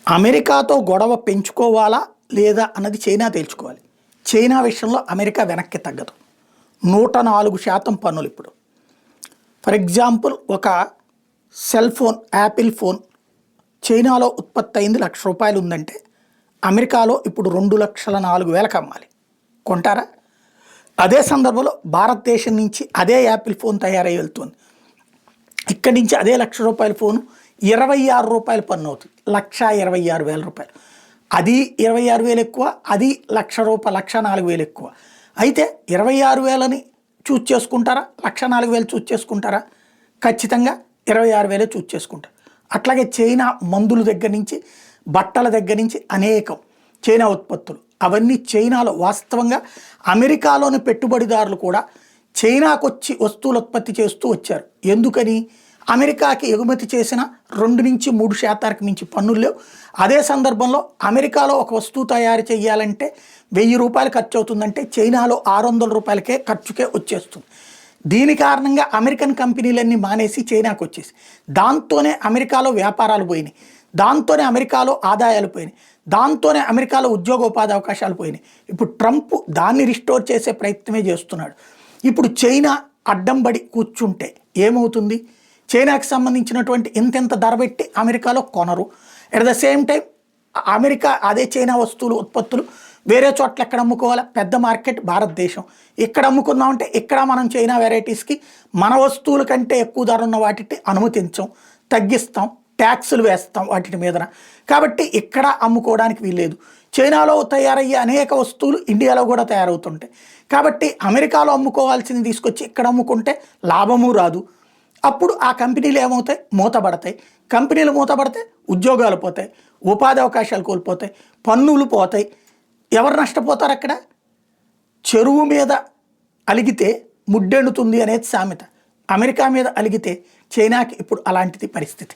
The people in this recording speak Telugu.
అమెరికాతో గొడవ పెంచుకోవాలా లేదా అన్నది చైనా తేల్చుకోవాలి. చైనా విషయంలో అమెరికా వెనక్కి తగ్గదు. 104% పన్నులు ఇప్పుడు. ఫర్ ఎగ్జాంపుల్ ఒక సెల్ ఫోన్, యాపిల్ ఫోన్ చైనాలో ఉత్పత్తి అయింది ₹1,00,000 ఉందంటే అమెరికాలో ఇప్పుడు 2,04,000కి అమ్మాలి. కొంటారా? అదే సందర్భంలో భారతదేశం నుంచి అదే యాపిల్ ఫోన్ తయారై వెళ్తుంది. ఇక్కడి నుంచి అదే ₹1,00,000 ఫోను ₹26 పన్ను అవుతుంది. ₹1,26,000. అది 26,000 ఎక్కువ, అది ₹1,00,000 1,04,000 ఎక్కువ. అయితే 26,000ని చూజ్ చేసుకుంటారా, 1,04,000 చూజ్ చేసుకుంటారా? ఖచ్చితంగా 26,000 చూజ్ చేసుకుంటారు. అట్లాగే చైనా మందుల దగ్గర నుంచి, బట్టల దగ్గర నుంచి అనేకం చైనా ఉత్పత్తులు అవన్నీ చైనాలో వాస్తవంగా అమెరికాలోని పెట్టుబడిదారులు కూడా చైనాకు వచ్చి వస్తువులు ఉత్పత్తి చేస్తూ వచ్చారు. ఎందుకని? అమెరికాకి ఎగుమతి చేసిన 2-3% మించి పన్నులు లేవు. అదే సందర్భంలో అమెరికాలో ఒక వస్తువు తయారు చేయాలంటే ₹1,000 ఖర్చు అవుతుందంటే చైనాలో ₹600 ఖర్చుకే వచ్చేస్తుంది. దీని కారణంగా అమెరికన్ కంపెనీలన్నీ మానేసి చైనాకు వచ్చేసి దాంతోనే అమెరికాలో వ్యాపారాలు పోయినాయి, దాంతోనే అమెరికాలో ఆదాయాలు పోయినాయి, దాంతోనే అమెరికాలో ఉద్యోగోపాధి అవకాశాలు పోయినాయి. ఇప్పుడు ట్రంప్ దాన్ని రిస్టోర్ చేసే ప్రయత్నమే చేస్తున్నాడు. ఇప్పుడు చైనా అడ్డంబడి కూర్చుంటే ఏమవుతుంది? చైనాకి సంబంధించినటువంటి ఇంతెంత ధర పెట్టి అమెరికాలో కొనరు. At the same time America అదే చైనా వస్తువులు ఉత్పత్తులు వేరే చోట్ల ఎక్కడ అమ్ముకోవాలి? పెద్ద మార్కెట్ భారతదేశం. ఇక్కడ అమ్ముకుందామంటే ఇక్కడ మనం చైనా వెరైటీస్కి మన వస్తువుల కంటే ఎక్కువ ధర ఉన్న వాటిని అనుమతించం, తగ్గిస్తాం, ట్యాక్సులు వేస్తాం వాటి మీదన. కాబట్టి ఇక్కడ అమ్ముకోవడానికి వీల్లేదు. చైనాలో తయారయ్యే అనేక వస్తువులు ఇండియాలో కూడా తయారవుతుంటాయి. కాబట్టి అమెరికాలో అమ్ముకోవాల్సింది తీసుకొచ్చి ఇక్కడ అమ్ముకుంటే లాభము రాదు. అప్పుడు ఆ కంపెనీలు ఏమవుతాయి? మూతబడతాయి. కంపెనీలు మూతబడితే ఉద్యోగాలు పోతాయి, ఉపాధి అవకాశాలు కోల్పోతాయి, పన్నులు పోతాయి. ఎవరు నష్టపోతారు? అక్కడ చెరువు మీద అలిగితే ముడ్డెండుతుంది అనేది సామెత. అమెరికా మీద అలిగితే చైనాకి ఇప్పుడు అలాంటిది పరిస్థితి.